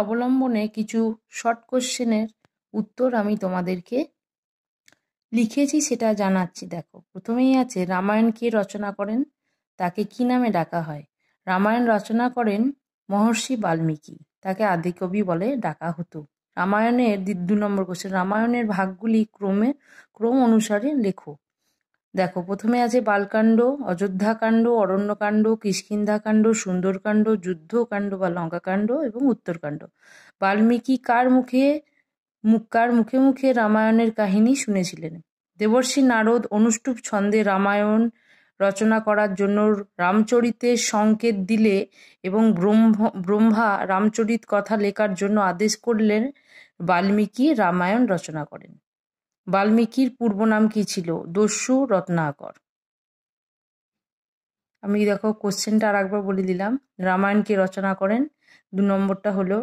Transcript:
অবলম্বনে কিছু শর্ট কোশ্চেনের উত্তর আমি তোমাদেরকে লিখেছি, সেটা জানাচ্ছি। দেখো, প্রথমেই আছে রামায়ণ কে রচনা করেন, তাকে কি নামে ডাকা হয়? রামায়ণ রচনা করেন মহর্ষি বাল্মীকি, তাকে আদিকবি বলে ডাকা হতো। রামায়ণের 2 নম্বর কোশ্চেন, রামায়ণের ভাগগুলি ক্রম অনুসারে লেখো। দেখো, প্রথমে আছে বালকাণ্ড, অযোধ্যাকাণ্ড, অরণ্যকাণ্ড, কিষ্কিন্ধাকাণ্ড, সুন্দরকাণ্ড, যুদ্ধকাণ্ড বা লঙ্কাকাণ্ড এবং উত্তরকাণ্ড। বাল্মীকি কার মুখে মুখে রামায়ণের কাহিনী শুনেছিলেন? দেবর্ষি নারদ অনুষ্টুপ ছন্দে রামায়ণ রচনা করার জন্য রামচরিতের সংকেত দিলে এবং ব্রহ্মা রামচরিত কথা লেখার জন্য আদেশ করলেন। বাল্মীকি রামায়ণ রচনা করেন। বাল্মীকির পূর্ব নাম কি ছিল? দস্যু রত্নাকর। আমি দেখো কোশ্চেনটা আর একবার বলে দিলাম। রামায়ণ কে রচনা করেন? 2 নম্বরটা হলো